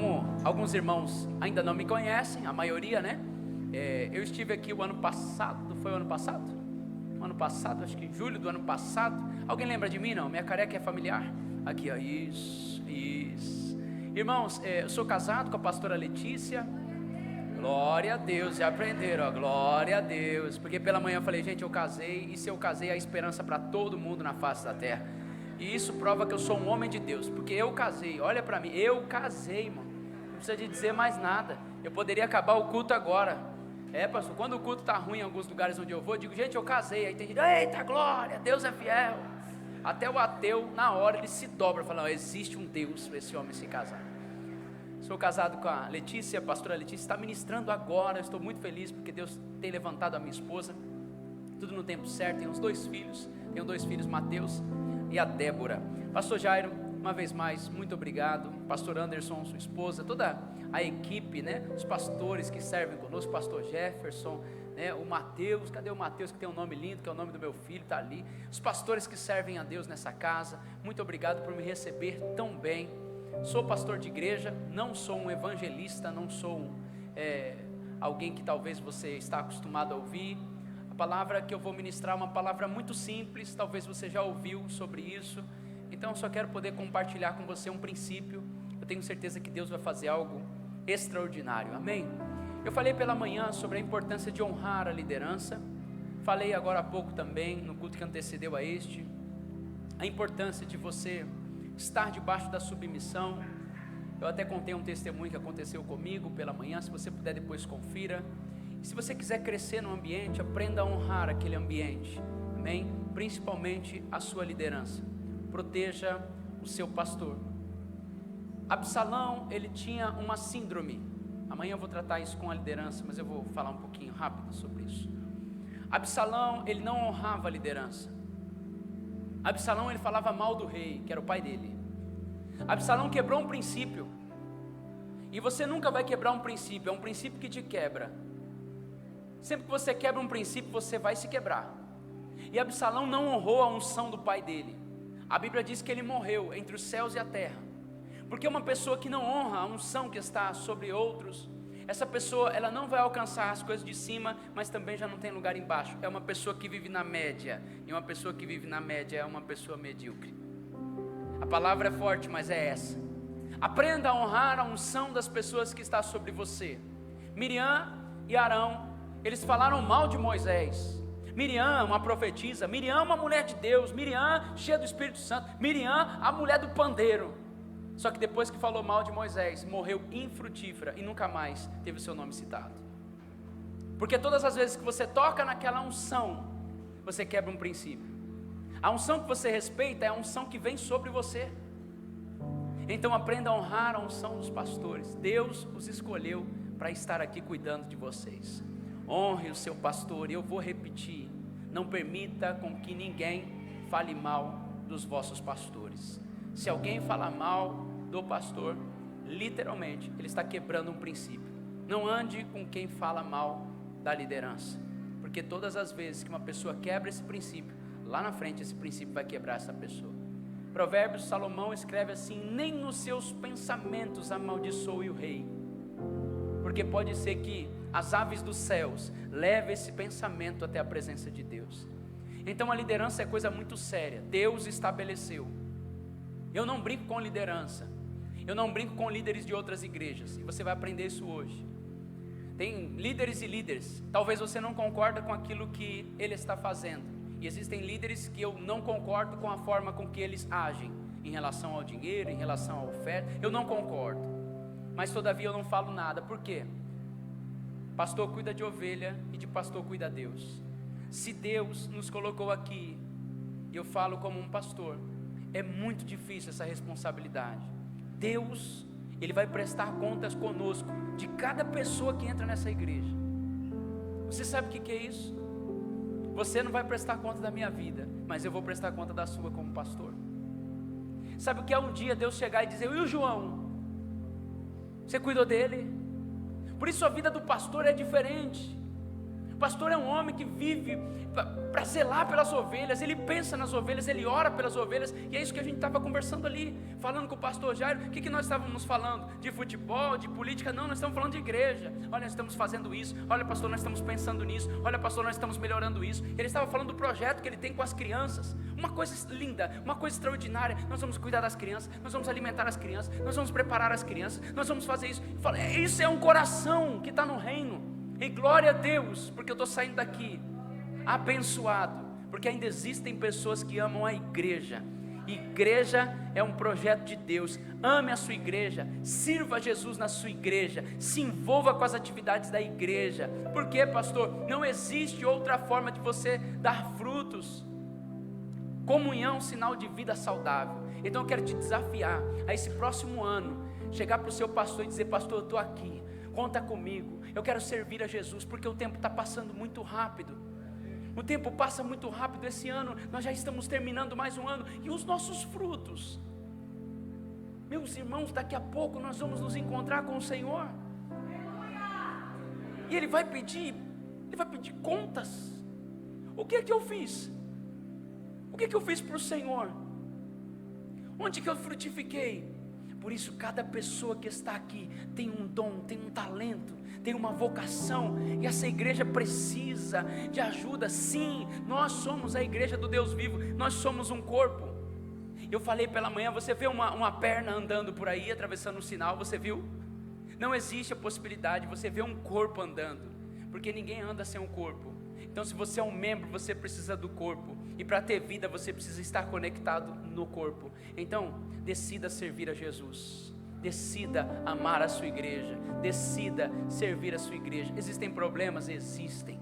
Como alguns irmãos ainda não me conhecem, a maioria, né? Eu estive aqui o ano passado, foi o ano passado? Ano passado, acho que em julho do ano passado. Alguém lembra de mim, não? Minha careca é familiar? Aqui, ó, isso. Irmãos, eu sou casado com a pastora Letícia. Glória a Deus, já aprenderam, ó, glória a Deus. Porque pela manhã eu falei, gente, eu casei, e se eu casei, há esperança para todo mundo na face da terra. E isso prova que eu sou um homem de Deus, porque eu casei, olha para mim, eu casei, irmão. Não precisa de dizer mais nada. Eu poderia acabar o culto agora. Pastor, quando o culto está ruim em alguns lugares onde eu vou, eu digo, gente, eu casei. Aí tem gente, eita glória, Deus é fiel. Até o ateu, na hora, ele se dobra, fala, não, existe um Deus para esse homem se casar. Sou casado com a Letícia, a pastora Letícia está ministrando agora. Eu estou muito feliz porque Deus tem levantado a minha esposa, tudo no tempo certo. Tenho 2 filhos, Mateus e a Débora. Pastor Jairo, uma vez mais, muito obrigado. Pastor Anderson, sua esposa, toda a equipe, né? Os pastores que servem conosco, pastor Jefferson, né? O Mateus, cadê o Mateus que tem um nome lindo, que é o nome do meu filho, está ali. Os pastores que servem a Deus nessa casa, muito obrigado por me receber tão bem. Sou pastor de igreja, não sou um evangelista, não sou alguém que talvez você está acostumado a ouvir. A palavra que eu vou ministrar é uma palavra muito simples, talvez você já ouviu sobre isso. Então eu só quero poder compartilhar com você um princípio. Eu tenho certeza que Deus vai fazer algo extraordinário, amém? Eu falei pela manhã sobre a importância de honrar a liderança. Falei agora há pouco também, no culto que antecedeu a este, a importância de você estar debaixo da submissão. Eu até contei um testemunho que aconteceu comigo pela manhã, se você puder depois confira. E se você quiser crescer no ambiente, aprenda a honrar aquele ambiente, amém? Principalmente a sua liderança. Proteja o seu pastor. Absalão, ele tinha uma síndrome. Amanhã eu vou tratar isso com a liderança, mas eu vou falar um pouquinho rápido sobre isso. Absalão, ele não honrava a liderança. Absalão, ele falava mal do rei, que era o pai dele. Absalão quebrou um princípio. E você nunca vai quebrar um princípio, é um princípio que te quebra. Sempre que você quebra um princípio, você vai se quebrar. E Absalão não honrou a unção do pai dele. A Bíblia diz que ele morreu entre os céus e a terra. Porque uma pessoa que não honra a unção que está sobre outros, essa pessoa, ela não vai alcançar as coisas de cima, mas também já não tem lugar embaixo. É uma pessoa que vive na média. E uma pessoa que vive na média é uma pessoa medíocre. A palavra é forte, mas é essa. Aprenda a honrar a unção das pessoas que está sobre você. Miriam e Arão, eles falaram mal de Moisés. Miriam, uma profetisa. Miriam, uma mulher de Deus. Miriam, cheia do Espírito Santo. Miriam, a mulher do pandeiro. Só que depois que falou mal de Moisés, morreu infrutífera e nunca mais teve o seu nome citado. Porque todas as vezes que você toca naquela unção, você quebra um princípio. A unção que você respeita é a unção que vem sobre você. Então aprenda a honrar a unção dos pastores. Deus os escolheu para estar aqui cuidando de vocês. Honre o seu pastor. E eu vou repetir: não permita com que ninguém fale mal dos vossos pastores. Se alguém falar mal do pastor, literalmente, ele está quebrando um princípio. Não ande com quem fala mal da liderança, porque todas as vezes que uma pessoa quebra esse princípio, lá na frente esse princípio vai quebrar essa pessoa. Provérbios, Salomão escreve assim: nem nos seus pensamentos amaldiçoe o rei, porque pode ser que as aves dos céus levem esse pensamento até a presença de Deus. Então a liderança é coisa muito séria. Deus estabeleceu. Eu não brinco com liderança. Eu não brinco com líderes de outras igrejas. E você vai aprender isso hoje. Tem líderes e líderes. Talvez você não concorda com aquilo que ele está fazendo. E existem líderes que eu não concordo com a forma com que eles agem em relação ao dinheiro, em relação à oferta. Eu não concordo. Mas todavia eu não falo nada. Por quê? Pastor cuida de ovelha e de pastor cuida Deus. Se Deus nos colocou aqui, eu falo como um pastor, é muito difícil essa responsabilidade. Deus, Ele vai prestar contas conosco, de cada pessoa que entra nessa igreja. Você sabe o que é isso? Você não vai prestar conta da minha vida, mas eu vou prestar conta da sua como pastor. Sabe o que é um dia Deus chegar e dizer: e o João? Você cuidou dele? Por isso a vida do pastor é diferente. O pastor é um homem que vive para zelar pelas ovelhas, ele pensa nas ovelhas, ele ora pelas ovelhas, e é isso que a gente estava conversando ali, falando com o pastor Jairo. O que nós estávamos falando? De futebol, de política? Não, nós estamos falando de igreja. Olha, nós estamos fazendo isso, olha pastor, nós estamos pensando nisso, olha pastor, nós estamos melhorando isso. Ele estava falando do projeto que ele tem com as crianças, uma coisa linda, uma coisa extraordinária. Nós vamos cuidar das crianças, nós vamos alimentar as crianças, nós vamos preparar as crianças, nós vamos fazer isso. Isso é um coração que está no reino. E glória a Deus, porque eu estou saindo daqui abençoado, porque ainda existem pessoas que amam a igreja. Igreja é um projeto de Deus. Ame a sua igreja, sirva Jesus na sua igreja, se envolva com as atividades da igreja. Por quê, pastor? Não existe outra forma de você dar frutos. Comunhão, sinal de vida saudável. Então eu quero te desafiar a esse próximo ano, chegar para o seu pastor e dizer: pastor, eu estou aqui, conta comigo, eu quero servir a Jesus, porque o tempo está passando muito rápido. O tempo passa muito rápido. Esse ano nós já estamos terminando mais um ano, e os nossos frutos, meus irmãos, daqui a pouco nós vamos nos encontrar com o Senhor, e Ele vai pedir contas. O que é que eu fiz? O que é que eu fiz para o Senhor? Onde que eu frutifiquei? Por isso, cada pessoa que está aqui tem um dom, tem um talento, tem uma vocação, e essa igreja precisa de ajuda. Sim, nós somos a igreja do Deus vivo, nós somos um corpo. Eu falei pela manhã, você vê uma perna andando por aí, atravessando um sinal, você viu? Não existe a possibilidade, você vê um corpo andando, porque ninguém anda sem um corpo. Então, se você é um membro, você precisa do corpo, e para ter vida, você precisa estar conectado no corpo. Então, decida servir a Jesus, decida amar a sua igreja, decida servir a sua igreja. Existem problemas? Existem,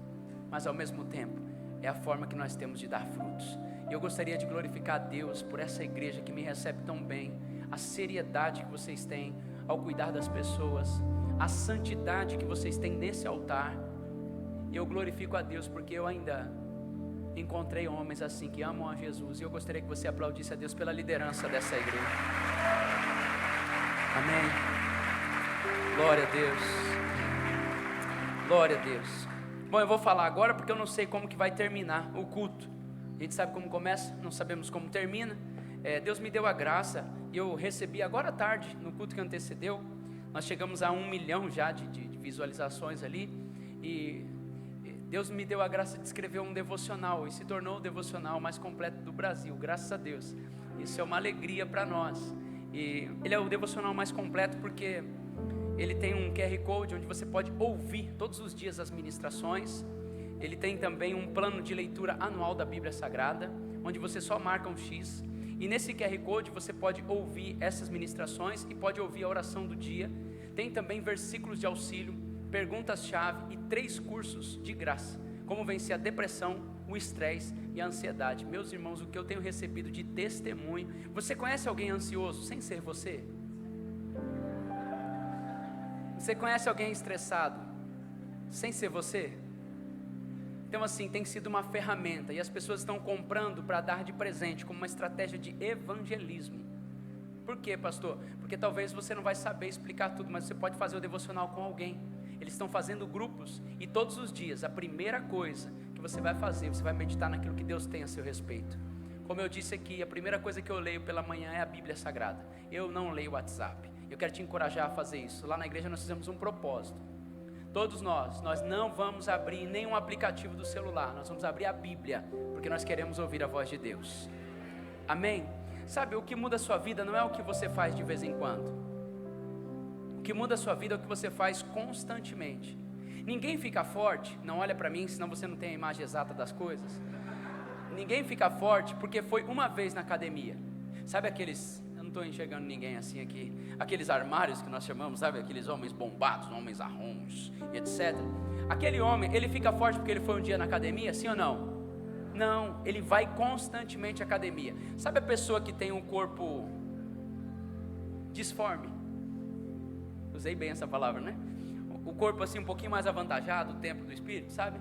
mas ao mesmo tempo, é a forma que nós temos de dar frutos. E eu gostaria de glorificar a Deus por essa igreja que me recebe tão bem, a seriedade que vocês têm ao cuidar das pessoas, a santidade que vocês têm nesse altar. Eu glorifico a Deus porque eu ainda encontrei homens assim que amam a Jesus, e eu gostaria que você aplaudisse a Deus pela liderança dessa igreja. Amém. Glória a Deus. Glória a Deus. Bom, eu vou falar agora porque eu não sei como que vai terminar o culto. A gente sabe como começa, não sabemos como termina. Deus me deu a graça, e eu recebi agora à tarde, no culto que antecedeu, nós chegamos a 1 milhão já de visualizações ali, e Deus me deu a graça de escrever um devocional, e se tornou o devocional mais completo do Brasil, graças a Deus. Isso é uma alegria para nós. E ele é o devocional mais completo porque ele tem um QR Code onde você pode ouvir todos os dias as ministrações. Ele tem também um plano de leitura anual da Bíblia Sagrada, onde você só marca um X, e nesse QR Code você pode ouvir essas ministrações e pode ouvir a oração do dia. Tem também versículos de auxílio, perguntas-chave e 3 cursos de graça: como vencer a depressão, o estresse e a ansiedade. Meus irmãos, o que eu tenho recebido de testemunho. Você conhece alguém ansioso sem ser você? Você conhece alguém estressado sem ser você? Então assim, tem sido uma ferramenta, e as pessoas estão comprando para dar de presente, como uma estratégia de evangelismo. Por quê, pastor? Porque talvez você não vai saber explicar tudo, mas você pode fazer o devocional com alguém. Eles estão fazendo grupos, e todos os dias, a primeira coisa que você vai fazer, você vai meditar naquilo que Deus tem a seu respeito. Como eu disse aqui, a primeira coisa que eu leio pela manhã é a Bíblia Sagrada. Eu não leio o WhatsApp. Eu quero te encorajar a fazer isso. Lá na igreja nós fizemos um propósito. Todos nós não vamos abrir nenhum aplicativo do celular, nós vamos abrir a Bíblia, porque nós queremos ouvir a voz de Deus. Amém? Sabe, o que muda a sua vida não é o que você faz de vez em quando. O que muda a sua vida é o que você faz constantemente. Ninguém fica forte, não olha para mim, senão você não tem a imagem exata das coisas. Ninguém fica forte porque foi uma vez na academia. Sabe aqueles, eu não estou enxergando ninguém assim aqui, aqueles armários que nós chamamos, sabe, aqueles homens bombados, homens arromos, etc. Aquele homem, ele fica forte porque ele foi um dia na academia, sim ou não? Não, ele vai constantemente à academia. Sabe a pessoa que tem um corpo disforme? Usei bem essa palavra, né? O corpo assim um pouquinho mais avantajado, o templo do Espírito, sabe?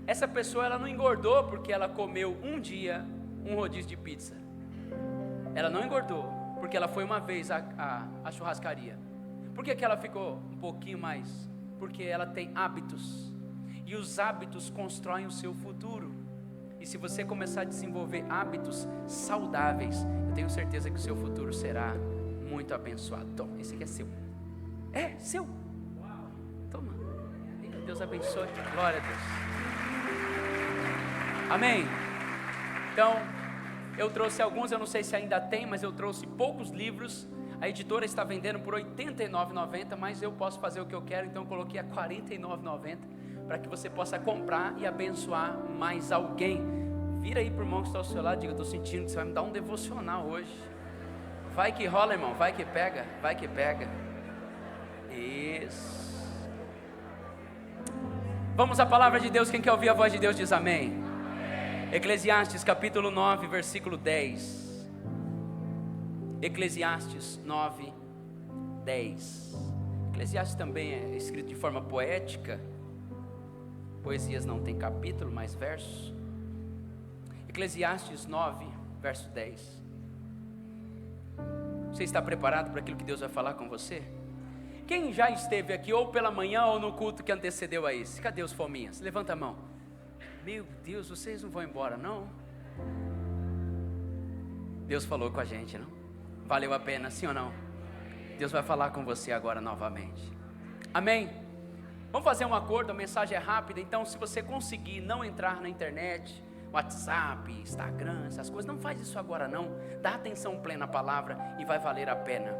Essa pessoa, ela não engordou porque ela comeu um dia um rodízio de pizza. Ela não engordou porque ela foi uma vez à churrascaria. Por que ela ficou um pouquinho mais? Porque ela tem hábitos. E os hábitos constroem o seu futuro. E se você começar a desenvolver hábitos saudáveis, eu tenho certeza que o seu futuro será muito abençoado. Toma, esse aqui é seu. É, seu. Toma. Deus abençoe. Glória a Deus. Amém. Então, eu trouxe alguns, eu não sei se ainda tem, mas eu trouxe poucos livros. A editora está vendendo por R$ 89,90, mas eu posso fazer o que eu quero, então eu coloquei a R$ 49,90 para que você possa comprar e abençoar mais alguém. Vira aí para o irmão que está ao seu lado e diga: eu estou sentindo que você vai me dar um devocional hoje. Vai que rola, irmão, vai que pega, vai que pega. Isso. Vamos à palavra de Deus. Quem quer ouvir a voz de Deus diz amém. Eclesiastes capítulo 9, versículo 10. Eclesiastes 9, 10. Eclesiastes também é escrito de forma poética. Poesias não tem capítulo, mas versos. Eclesiastes 9, verso 10. Você está preparado para aquilo que Deus vai falar com você? Quem já esteve aqui ou pela manhã ou no culto que antecedeu a esse? Cadê os fominhas? Levanta a mão. Meu Deus, vocês não vão embora não? Deus falou com a gente, não? Valeu a pena, sim ou não? Deus vai falar com você agora novamente. Amém? Vamos fazer um acordo, a mensagem é rápida. Então se você conseguir não entrar na internet, WhatsApp, Instagram, essas coisas, não faz isso agora não. Dá atenção plena à palavra e vai valer a pena.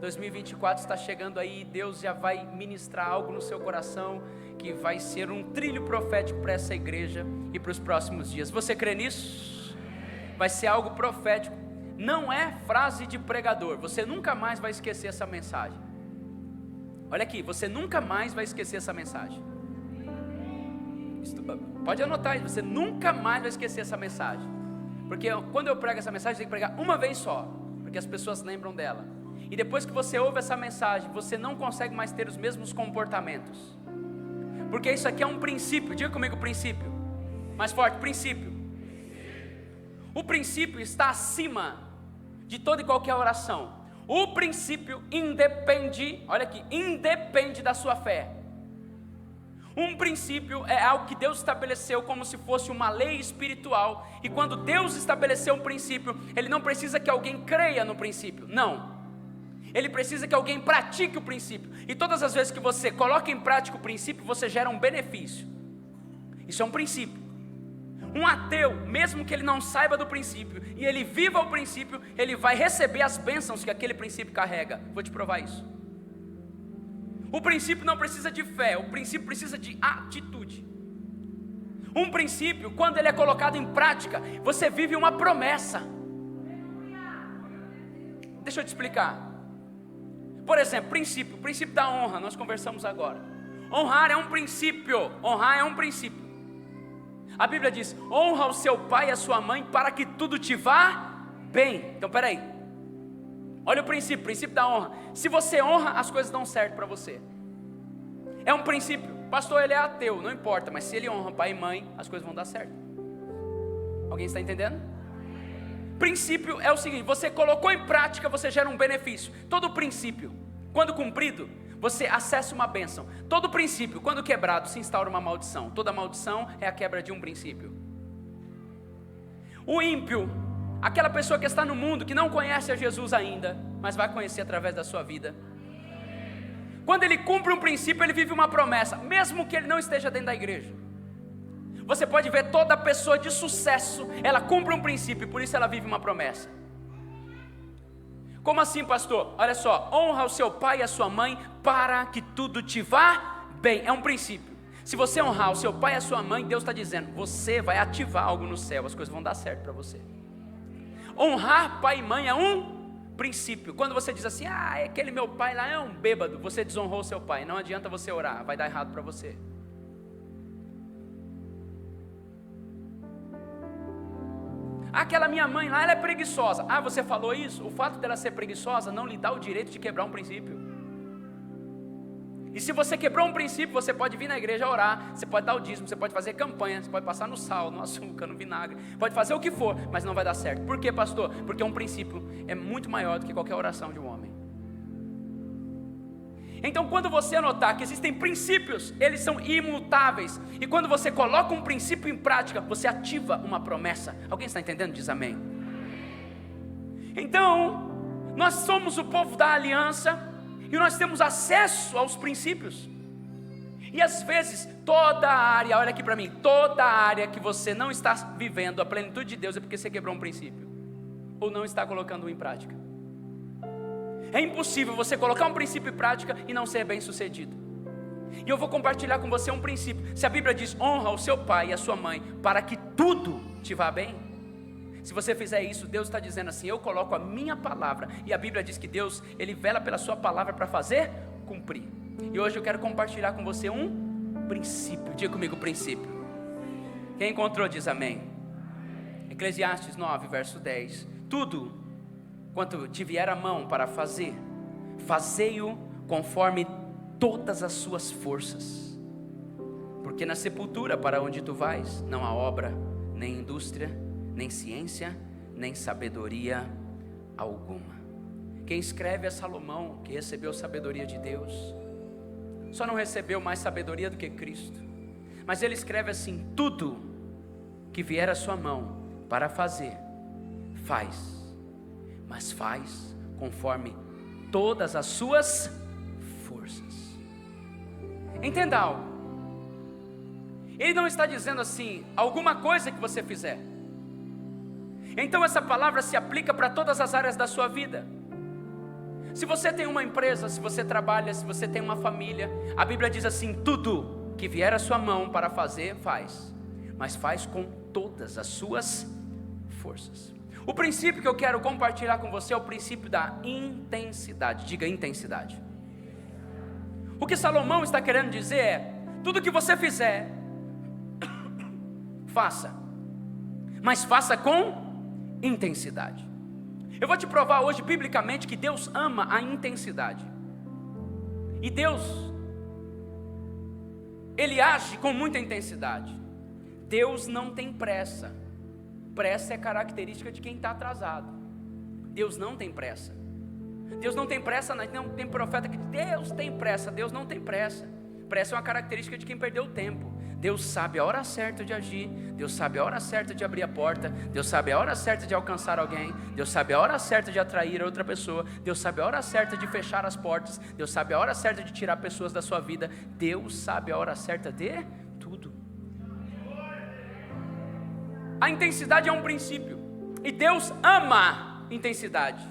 2024 está chegando aí, Deus já vai ministrar algo no seu coração que vai ser um trilho profético para essa igreja e para os próximos dias. Você crê nisso? Vai ser algo profético. Não é frase de pregador. Você nunca mais vai esquecer essa mensagem. Olha aqui, você nunca mais vai esquecer essa mensagem. Pode anotar aí, você nunca mais vai esquecer essa mensagem. Porque quando eu prego essa mensagem, eu tenho que pregar uma vez só, porque as pessoas lembram dela. E depois que você ouve essa mensagem, você não consegue mais ter os mesmos comportamentos. Porque isso aqui é um princípio. Diga comigo princípio. Mais forte, princípio. O princípio está acima de toda e qualquer oração. O princípio independe, olha aqui, independe da sua fé. Um princípio é algo que Deus estabeleceu como se fosse uma lei espiritual. E quando Deus estabeleceu um princípio, Ele não precisa que alguém creia no princípio, não. Ele precisa que alguém pratique o princípio. E todas as vezes que você coloca em prática o princípio, você gera um benefício. Isso é um princípio. Um ateu, mesmo que ele não saiba do princípio e ele viva o princípio, ele vai receber as bênçãos que aquele princípio carrega. Vou te provar isso. O princípio não precisa de fé, o princípio precisa de atitude. Um princípio, quando ele é colocado em prática, você vive uma promessa. Deixa eu te explicar. Por exemplo, princípio da honra, nós conversamos agora. Honrar é um princípio, honrar é um princípio. A Bíblia diz: honra o seu pai e a sua mãe para que tudo te vá bem. Então peraí, olha o princípio da honra. Se você honra, as coisas dão certo para você. É um princípio. Pastor, ele é ateu, não importa, mas se ele honra pai e mãe, as coisas vão dar certo. Alguém está entendendo? Princípio é o seguinte: você colocou em prática, você gera um benefício. Todo princípio, quando cumprido, você acessa uma bênção. Todo princípio, quando quebrado, se instaura uma maldição. Toda maldição é a quebra de um princípio. O ímpio, aquela pessoa que está no mundo, que não conhece a Jesus ainda, mas vai conhecer através da sua vida. Quando ele cumpre um princípio, ele vive uma promessa, mesmo que ele não esteja dentro da igreja. Você pode ver toda pessoa de sucesso, ela cumpre um princípio, por isso ela vive uma promessa. Como assim, pastor? Olha só, honra o seu pai e a sua mãe para que tudo te vá bem. É um princípio. Se você honrar o seu pai e a sua mãe, Deus está dizendo, você vai ativar algo no céu, as coisas vão dar certo para você. Honrar pai e mãe é um princípio. Quando você diz assim, aquele meu pai lá é um bêbado, você desonrou o seu pai. Não adianta você orar, vai dar errado para você. Aquela minha mãe lá, ela é preguiçosa. Você falou isso? O fato dela ser preguiçosa não lhe dá o direito de quebrar um princípio. E se você quebrou um princípio, você pode vir na igreja orar, você pode dar o dízimo, você pode fazer campanha, você pode passar no sal, no açúcar, no vinagre, pode fazer o que for, mas não vai dar certo. Por quê, pastor? Porque um princípio é muito maior do que qualquer oração de um homem. Então, quando você notar que existem princípios, eles são imutáveis, e quando você coloca um princípio em prática, você ativa uma promessa. Alguém está entendendo? Diz amém. Então, nós somos o povo da aliança, e nós temos acesso aos princípios. E às vezes, toda área, olha aqui para mim, toda área que você não está vivendo a plenitude de Deus é porque você quebrou um princípio, ou não está colocando em prática. É impossível você colocar um princípio em prática e não ser bem sucedido. E eu vou compartilhar com você um princípio. Se a Bíblia diz, honra o seu pai e a sua mãe, para que tudo te vá bem. Se você fizer isso, Deus está dizendo assim, eu coloco a minha palavra. E a Bíblia diz que Deus, Ele vela pela sua palavra para fazer cumprir. E hoje eu quero compartilhar com você um princípio. Diga comigo princípio. Quem encontrou diz amém. Eclesiastes 9, verso 10. Tudo quanto te vier a mão para fazer, fazei-o conforme todas as suas forças. Porque na sepultura para onde tu vais, não há obra, nem indústria, nem ciência, nem sabedoria alguma. Quem escreve é Salomão, que recebeu sabedoria de Deus. Só não recebeu mais sabedoria do que Cristo. Mas ele escreve assim, tudo que vier à sua mão para fazer, faz. Mas faz conforme todas as suas forças. Entenda algo. Ele não está dizendo assim, alguma coisa que você fizer. Então essa palavra se aplica para todas as áreas da sua vida. Se você tem uma empresa, se você trabalha, se você tem uma família, a Bíblia diz assim, tudo que vier à sua mão para fazer, faz. Mas faz com todas as suas forças. O princípio que eu quero compartilhar com você é o princípio da intensidade. Diga intensidade. O que Salomão está querendo dizer é, tudo que você fizer, faça, mas faça com intensidade. Eu vou te provar hoje biblicamente que Deus ama a intensidade. E Deus, Ele age com muita intensidade. Deus não tem pressa. Pressa é característica de quem está atrasado. Deus não tem pressa. Deus não tem pressa, não tem profeta que diz, Deus tem pressa. Deus não tem pressa. Pressa é uma característica de quem perdeu o tempo. Deus sabe a hora certa de agir. Deus sabe a hora certa de abrir a porta. Deus sabe a hora certa de alcançar alguém. Deus sabe a hora certa de atrair outra pessoa. Deus sabe a hora certa de fechar as portas. Deus sabe a hora certa de tirar pessoas da sua vida. Deus sabe a hora certa de tudo. A intensidade é um princípio, e Deus ama intensidade.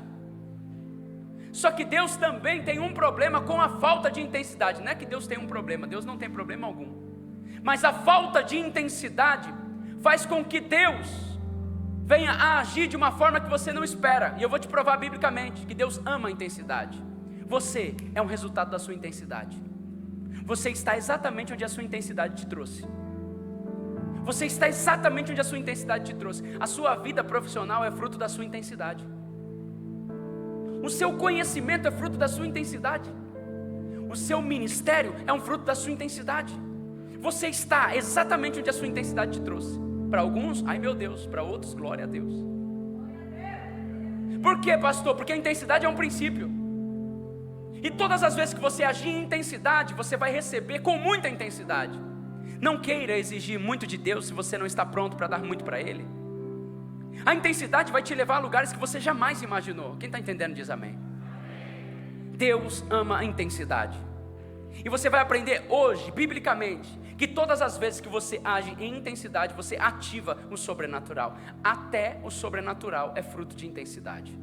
Só que Deus também tem um problema com a falta de intensidade. Não é que Deus tem um problema, Deus não tem problema algum. Mas a falta de intensidade faz com que Deus venha a agir de uma forma que você não espera. E eu vou te provar biblicamente que Deus ama a intensidade. Você é um resultado da sua intensidade. Você está exatamente onde a sua intensidade te trouxe. Você está exatamente onde a sua intensidade te trouxe. A sua vida profissional é fruto da sua intensidade. O seu conhecimento é fruto da sua intensidade. O seu ministério é um fruto da sua intensidade. Você está exatamente onde a sua intensidade te trouxe. Para alguns, ai meu Deus. Para outros, glória a Deus. Por quê, pastor? Porque a intensidade é um princípio. E todas as vezes que você agir em intensidade, você vai receber com muita intensidade. Não queira exigir muito de Deus se você não está pronto para dar muito para Ele. A intensidade vai te levar a lugares que você jamais imaginou. Quem está entendendo diz amém. Deus ama a intensidade. E você vai aprender hoje, biblicamente, que todas as vezes que você age em intensidade, você ativa o sobrenatural. Até o sobrenatural é fruto de intensidade.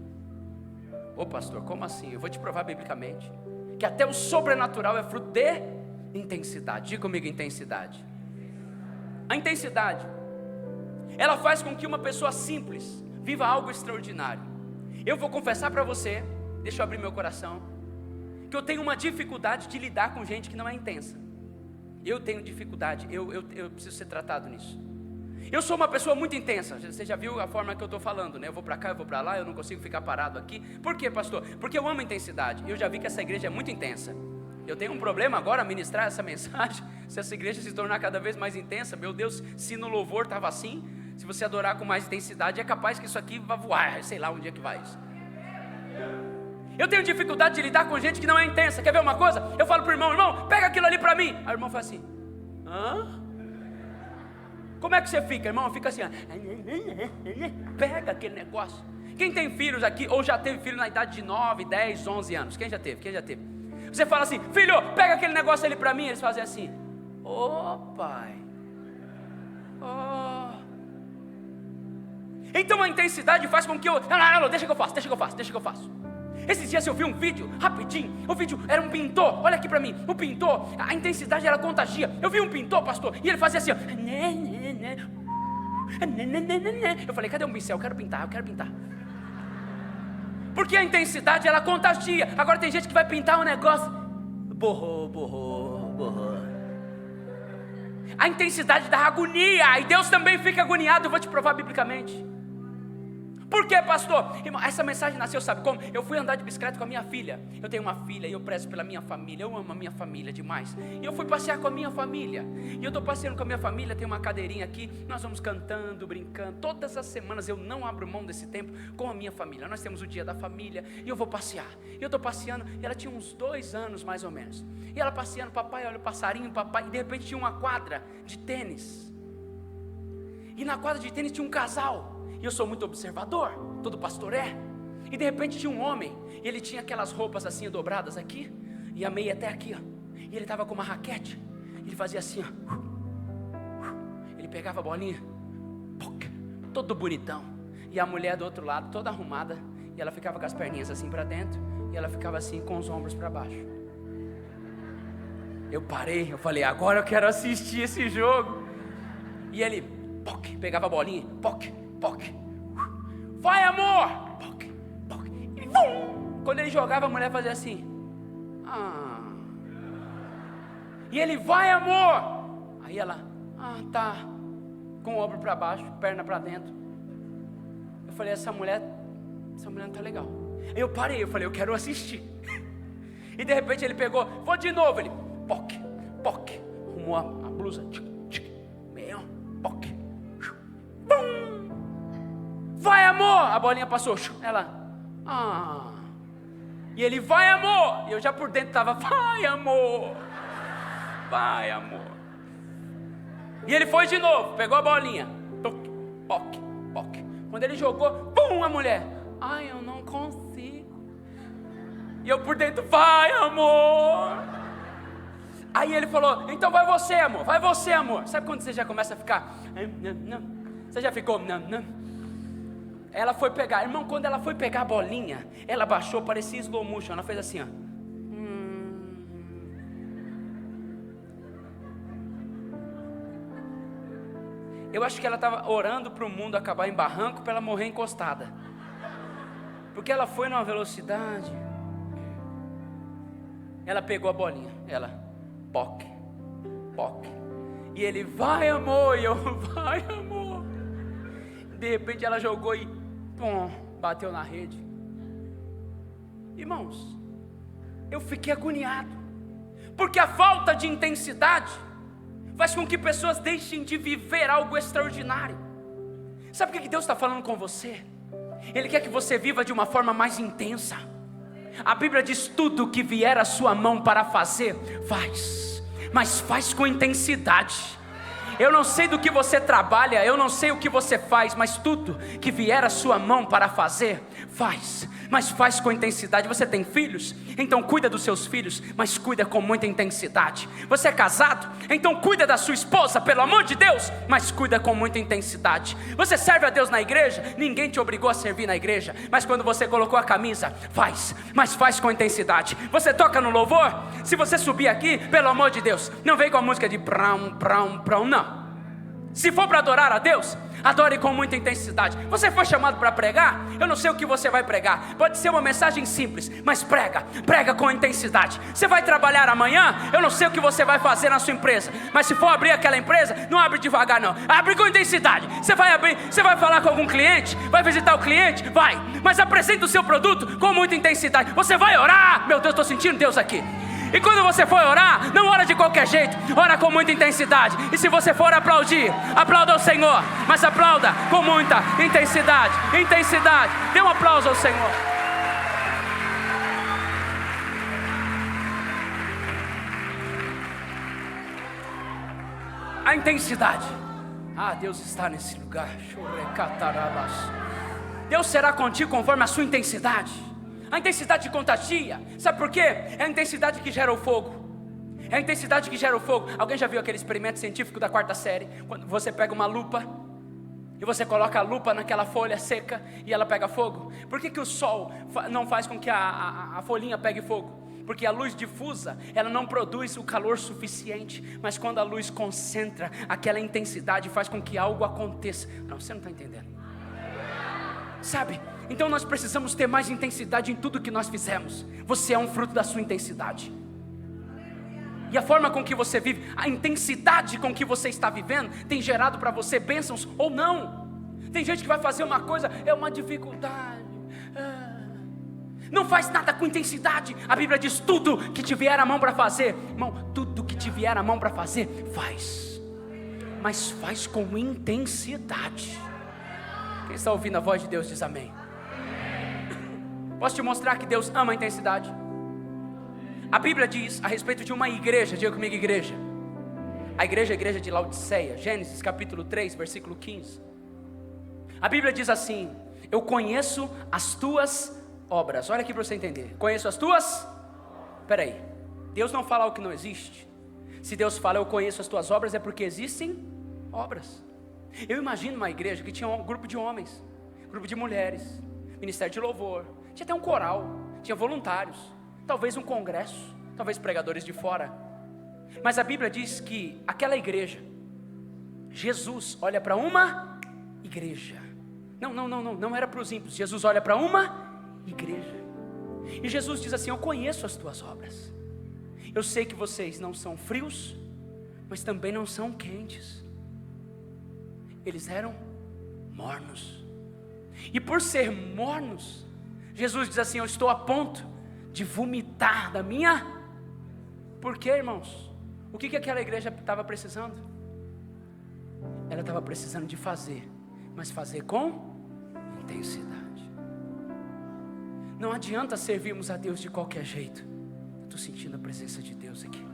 Ô pastor, como assim? Eu vou te provar biblicamente que até o sobrenatural é fruto de intensidade. Diga comigo, intensidade. A intensidade, ela faz com que uma pessoa simples viva algo extraordinário. Eu vou confessar para você, deixa eu abrir meu coração, que eu tenho uma dificuldade de lidar com gente que não é intensa. Eu tenho dificuldade, eu preciso ser tratado nisso. Eu sou uma pessoa muito intensa. Você já viu a forma que eu estou falando, né? Eu vou para cá, eu vou para lá, eu não consigo ficar parado aqui. Por quê, pastor? Porque eu amo a intensidade. Eu já vi que essa igreja é muito intensa. Eu tenho um problema agora a ministrar essa mensagem. Se essa igreja se tornar cada vez mais intensa, meu Deus, se no louvor estava assim, se você adorar com mais intensidade, é capaz que isso aqui vá voar, sei lá onde é que vai isso. Eu tenho dificuldade de lidar com gente que não é intensa. Quer ver uma coisa? Eu falo pro irmão, irmão, pega aquilo ali para mim. Aí o irmão fala assim, hã? Como é que você fica, irmão? Fica assim, ó. Pega aquele negócio. Quem tem filhos aqui, ou já teve filho na idade de 9, 10, 11 anos? Quem já teve? Você fala assim, filho, pega aquele negócio ali para mim. Eles fazem assim, ô pai, oh. Então a intensidade faz com que eu, não, deixa que eu faço. Esses dias eu vi um vídeo, rapidinho, o vídeo era um pintor, olha aqui pra mim, o pintor, a intensidade ela contagia. Eu vi um pintor, pastor, e ele fazia assim, ó. Eu falei, cadê um pincel? Eu quero pintar. Porque a intensidade ela contagia. Agora tem gente que vai pintar um negócio, borrou. A intensidade da agonia, e Deus também fica agoniado. Eu vou te provar biblicamente. Por quê, pastor? Irmão, essa mensagem nasceu, sabe como? Eu fui andar de bicicleta com a minha filha. Eu tenho uma filha e eu prezo pela minha família. Eu amo a minha família demais. E eu fui passear com a minha família. E eu estou passeando com a minha família. Tem uma cadeirinha aqui. Nós vamos cantando, brincando. Todas as semanas eu não abro mão desse tempo com a minha família. Nós temos o dia da família. E eu vou passear. E eu estou passeando. E ela tinha uns 2 anos mais ou menos. E ela passeando, papai, olha o passarinho, papai. E de repente tinha uma quadra de tênis. E na quadra de tênis tinha um casal. E eu sou muito observador, todo pastor é. E de repente tinha um homem, e ele tinha aquelas roupas assim dobradas aqui, e a meia até aqui, ó. E ele estava com uma raquete, ele fazia assim, ó. Ele pegava a bolinha, todo bonitão. E a mulher do outro lado, toda arrumada, e ela ficava com as perninhas assim para dentro, e ela ficava assim com os ombros para baixo. Eu parei, eu falei, agora eu quero assistir esse jogo. E ele, pegava a bolinha, vai amor, e quando ele jogava a mulher fazia assim, e ele vai amor, aí ela, tá, com o ombro para baixo, perna para dentro. Eu falei, essa mulher não tá legal. Aí eu parei, eu falei, eu quero assistir. E de repente ele pegou, vou de novo, ele, arrumou a blusa, vai amor, a bolinha passou, ela, e ele vai amor, e eu já por dentro estava, vai amor, e ele foi de novo, pegou a bolinha, quando ele jogou, a mulher, eu não consigo, e eu por dentro, vai amor. Aí ele falou, então vai você amor, sabe quando você já começa a ficar, você já ficou, não. Ela foi pegar, irmão, quando ela foi pegar a bolinha, ela baixou, parecia slow motion, ela fez assim, ó. Eu acho que ela estava orando para o mundo acabar em barranco, para ela morrer encostada. Porque ela foi numa velocidade. Ela pegou a bolinha, ela, poc. E ele, vai amor, e eu, vai amor. De repente ela jogou e bateu na rede. Irmãos, eu fiquei agoniado, porque a falta de intensidade faz com que pessoas deixem de viver algo extraordinário. Sabe o que Deus está falando com você? Ele quer que você viva de uma forma mais intensa. A Bíblia diz, tudo que vier à sua mão para fazer, faz, mas faz com intensidade. Eu não sei do que você trabalha, eu não sei o que você faz, mas tudo que vier à sua mão para fazer, faz, mas faz com intensidade. Você tem filhos? Então cuida dos seus filhos, mas cuida com muita intensidade. Você é casado? Então cuida da sua esposa, pelo amor de Deus, mas cuida com muita intensidade. Você serve a Deus na igreja? Ninguém te obrigou a servir na igreja, mas quando você colocou a camisa, faz, mas faz com intensidade. Você toca no louvor? Se você subir aqui, pelo amor de Deus, não vem com a música de prão, não. Se for para adorar a Deus, adore com muita intensidade. Você foi chamado para pregar? Eu não sei o que você vai pregar. Pode ser uma mensagem simples, mas prega com intensidade. Você vai trabalhar amanhã? Eu não sei o que você vai fazer na sua empresa, mas se for abrir aquela empresa, não abre devagar não, abre com intensidade. Você vai abrir, você vai falar com algum cliente, vai visitar o cliente, vai, mas apresenta o seu produto com muita intensidade. Você vai orar, meu Deus, estou sentindo Deus aqui. E quando você for orar, não ora de qualquer jeito, ora com muita intensidade. E se você for aplaudir, aplauda ao Senhor, mas aplauda com muita intensidade. Dê um aplauso ao Senhor. A intensidade. Deus está nesse lugar. Deus será contigo conforme a sua intensidade. A intensidade contagia. Sabe por quê? É a intensidade que gera o fogo. É a intensidade que gera o fogo. Alguém já viu aquele experimento científico da 4ª série? Quando você pega uma lupa e você coloca a lupa naquela folha seca e ela pega fogo. Por que o sol não faz com que a folhinha pegue fogo? Porque a luz difusa, ela não produz o calor suficiente. Mas quando a luz concentra, aquela intensidade faz com que algo aconteça. Não, você não está entendendo. Sabe? Então nós precisamos ter mais intensidade em tudo que nós fizemos. Você é um fruto da sua intensidade. E a forma com que você vive, a intensidade com que você está vivendo, tem gerado para você bênçãos ou não. Tem gente que vai fazer uma coisa, é uma dificuldade. Não faz nada com intensidade. A Bíblia diz: tudo que te vier a mão para fazer, irmão, tudo que te vier a mão para fazer, faz. Mas faz com intensidade. Quem está ouvindo a voz de Deus diz amém. Posso te mostrar que Deus ama a intensidade? A Bíblia diz a respeito de uma igreja, diga comigo, igreja. A igreja de Laodiceia, Gênesis capítulo 3, versículo 15. A Bíblia diz assim: eu conheço as tuas obras. Olha aqui para você entender. Conheço as tuas... Peraí, Deus não fala o que não existe. Se Deus fala eu conheço as tuas obras, é porque existem obras. Eu imagino uma igreja que tinha um grupo de homens, grupo de mulheres, ministério de louvor, tinha até um coral, tinha voluntários, talvez um congresso, talvez pregadores de fora. Mas a Bíblia diz que aquela igreja, Jesus olha para uma igreja. Não era para os ímpios. Jesus olha para uma igreja. E Jesus diz assim: eu conheço as tuas obras. Eu sei que vocês não são frios, mas também não são quentes. Eles eram mornos. E por ser mornos, Jesus diz assim: eu estou a ponto de vomitar da minha... Por quê, irmãos? O que aquela igreja estava precisando? Ela estava precisando de fazer, mas fazer com intensidade. Não adianta servirmos a Deus de qualquer jeito. Estou sentindo a presença de Deus aqui.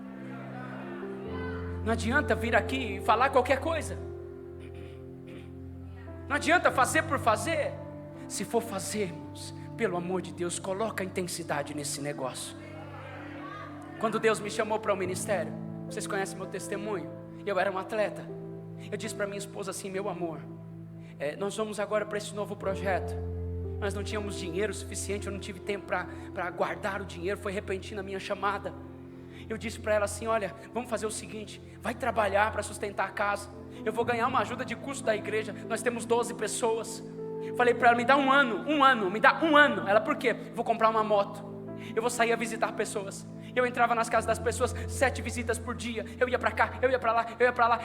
Não adianta vir aqui e falar qualquer coisa. Não adianta fazer por fazer. Se for fazermos, pelo amor de Deus, coloca a intensidade nesse negócio. Quando Deus me chamou para o ministério, vocês conhecem meu testemunho, eu era um atleta. Eu disse para minha esposa assim: meu amor, nós vamos agora para esse novo projeto. Nós não tínhamos dinheiro suficiente, eu não tive tempo para guardar o dinheiro, foi repentina a minha chamada. Eu disse para ela assim: olha, vamos fazer o seguinte, vai trabalhar para sustentar a casa. Eu vou ganhar uma ajuda de custo da igreja, nós temos 12 pessoas. Falei para ela: me dá um ano, me dá um ano. Ela: por quê? Vou comprar uma moto, eu vou sair a visitar pessoas. Eu entrava nas casas das pessoas, 7 visitas por dia. Eu ia para cá, eu ia para lá.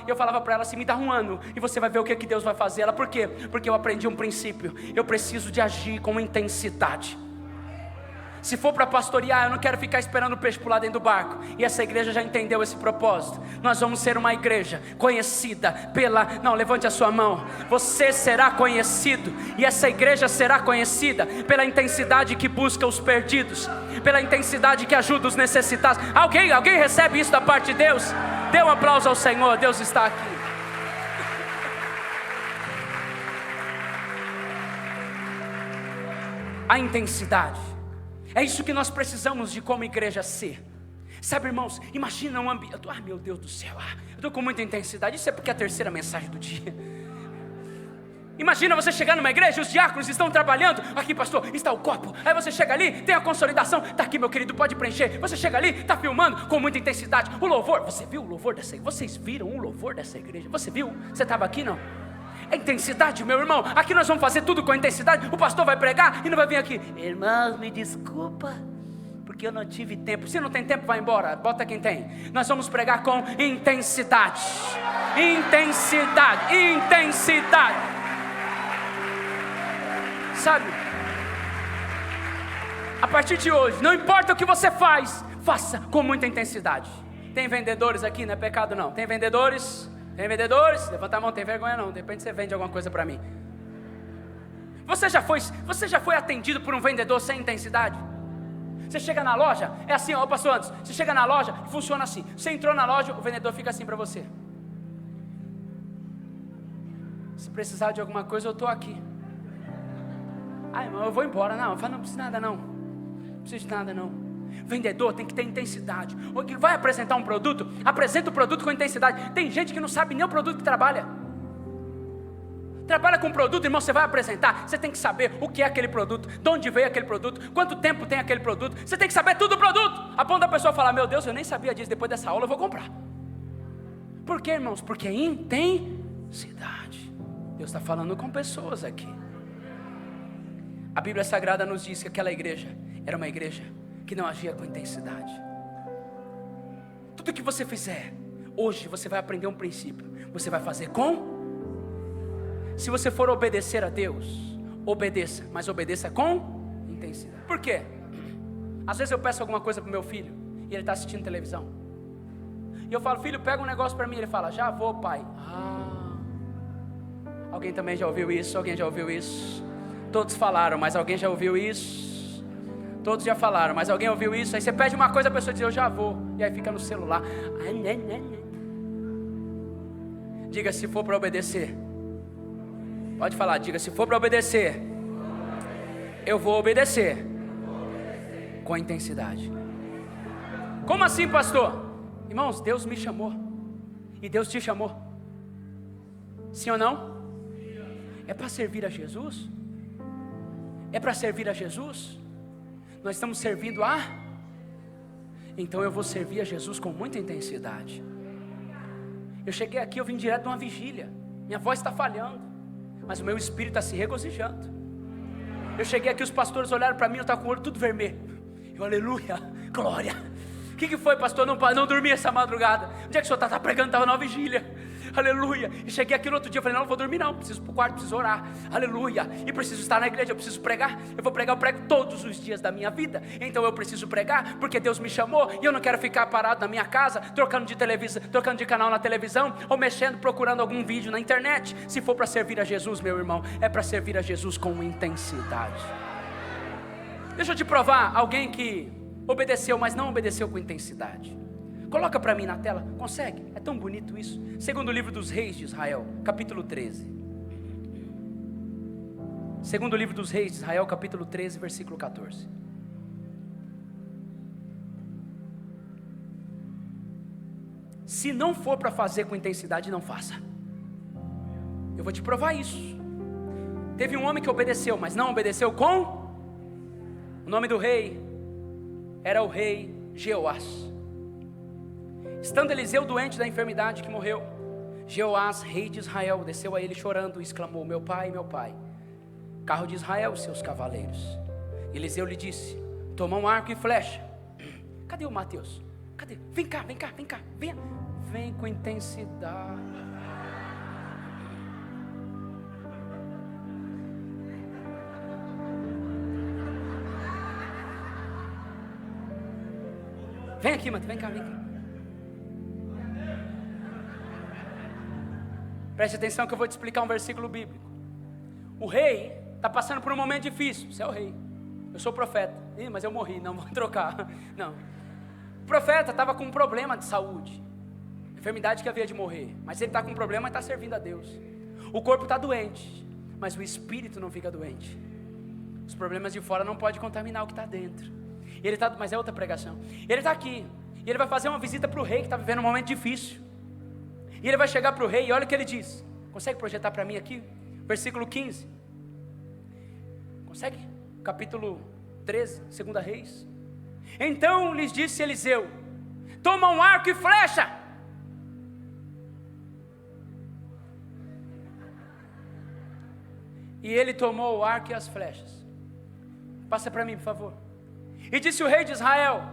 Eu falava para ela assim: me dá um ano e você vai ver o que Deus vai fazer. Ela: por quê? Porque eu aprendi um princípio. Eu preciso de agir com intensidade. Se for para pastorear, eu não quero ficar esperando o peixe pular dentro do barco. E essa igreja já entendeu esse propósito. Nós vamos ser uma igreja conhecida pela... Não, levante a sua mão. Você será conhecido. E essa igreja será conhecida pela intensidade que busca os perdidos, pela intensidade que ajuda os necessitados. Alguém recebe isso da parte de Deus? Dê um aplauso ao Senhor. Deus está aqui. A intensidade. É isso que nós precisamos de como igreja ser. Sabe, irmãos, imagina um ambiente... Ai, meu Deus do céu, eu estou com muita intensidade. Isso é porque é a terceira mensagem do dia. Imagina você chegar numa igreja, os diáconos estão trabalhando. Aqui, pastor, está o copo. Aí você chega ali, tem a consolidação. Está aqui, meu querido, pode preencher. Você chega ali, está filmando com muita intensidade. O louvor, você viu o louvor dessa igreja? Vocês viram o louvor dessa igreja? Você viu? Você estava aqui, não? É intensidade, meu irmão. Aqui nós vamos fazer tudo com intensidade. O pastor vai pregar e não vai vir aqui: irmãos, me desculpa, porque eu não tive tempo. Se não tem tempo, vai embora, bota quem tem. Nós vamos pregar com intensidade. Intensidade. Sabe, a partir de hoje, não importa o que você faz, faça com muita intensidade. Tem vendedores aqui, não é pecado não. Tem vendedores? Tem vendedores? Levanta a mão, tem vergonha não. De repente você vende alguma coisa para mim. Você já foi atendido por um vendedor sem intensidade? Você chega na loja, é assim, ó, pastor Anderson, você chega na loja e funciona assim. Você entrou na loja, o vendedor fica assim para você. precisar de alguma coisa, eu estou aqui. Ah, irmão, eu vou embora. Não, eu falo, não precisa de nada não. Não precisa de nada não. Vendedor tem que ter intensidade. Ou que vai apresentar um produto, apresenta o produto com intensidade. Tem gente que não sabe nem o produto que trabalha. Trabalha com produto, irmão, você vai apresentar, você tem que saber o que é aquele produto, de onde veio aquele produto, quanto tempo tem aquele produto, você tem que saber tudo do produto, a ponto da pessoa falar, meu Deus, eu nem sabia disso, depois dessa aula eu vou comprar. Por quê, irmãos? Porque intensidade. Deus está falando com pessoas aqui. A Bíblia Sagrada nos diz que aquela igreja era uma igreja que não agia com intensidade. Tudo que você fizer, hoje você vai aprender um princípio, você vai fazer com. Se você for obedecer a Deus, obedeça, mas obedeça com intensidade. Por quê? Às vezes eu peço alguma coisa para o meu filho, e ele está assistindo televisão, e eu falo, filho, pega um negócio para mim, ele fala, já vou, pai. Alguém também já ouviu isso? Alguém já ouviu isso? Todos falaram, mas alguém já ouviu isso? Todos já falaram, mas alguém ouviu isso? Aí você pede uma coisa, a pessoa diz, eu já vou, e aí fica no celular. Diga, se for para obedecer. Pode falar, diga, se for para obedecer, eu vou obedecer com intensidade. Como assim, pastor? Irmãos, Deus me chamou e Deus te chamou. Sim ou não? É para servir a Jesus? É para servir a Jesus? Nós estamos servindo a? Então eu vou servir a Jesus com muita intensidade. Eu cheguei aqui, eu vim direto de uma vigília. Minha voz está falhando, mas o meu espírito está se regozijando. Eu cheguei aqui, os pastores olharam para mim, eu estava com o olho tudo vermelho. Eu, aleluia, glória. O que foi, pastor? Não dormi essa madrugada. Onde é que o senhor está? Está pregando, estava na vigília. Aleluia. E cheguei aqui no outro dia, eu falei, não vou dormir não, preciso ir para o quarto, preciso orar. Aleluia. E preciso estar na igreja, eu preciso pregar. Eu prego todos os dias da minha vida. Então eu preciso pregar, porque Deus me chamou. E eu não quero ficar parado na minha casa, trocando de canal na televisão, ou mexendo, procurando algum vídeo na internet. Se for para servir a Jesus, meu irmão, é para servir a Jesus com intensidade. Deixa eu te provar alguém que obedeceu, mas não obedeceu com intensidade. Coloca para mim na tela, consegue? É tão bonito isso. Segundo livro dos reis de Israel, capítulo 13. Segundo livro dos reis de Israel, capítulo 13, versículo 14. Se não for para fazer com intensidade, não faça. Eu vou te provar isso. Teve um homem que obedeceu, mas não obedeceu com... O nome do rei era o rei Jeoás. Estando Eliseu doente da enfermidade que morreu, Jeoás, rei de Israel, desceu a ele chorando e exclamou, meu pai, carro de Israel e seus cavaleiros. Eliseu lhe disse, toma um arco e flecha. Cadê o Mateus? Cadê? Vem cá, vem com intensidade. Vem aqui, Mateus, vem cá. Preste atenção que eu vou te explicar um versículo bíblico. O rei está passando por um momento difícil. Você é o rei, eu sou o profeta. Mas eu morri, não vou trocar. Não. O profeta estava com um problema de saúde, enfermidade que havia de morrer. Mas ele está com um problema e está servindo a Deus. O corpo está doente, mas o espírito não fica doente. Os problemas de fora não podem contaminar o que está dentro. Mas é outra pregação. Ele está aqui, e ele vai fazer uma visita para o rei que está vivendo um momento difícil. E ele vai chegar para o rei e olha o que ele diz. Consegue projetar para mim aqui? Versículo 15. Consegue? Capítulo 13, 2 Reis. Então lhes disse Eliseu, toma um arco e flecha. E ele tomou o arco e as flechas. Passa para mim, por favor. E disse o rei de Israel,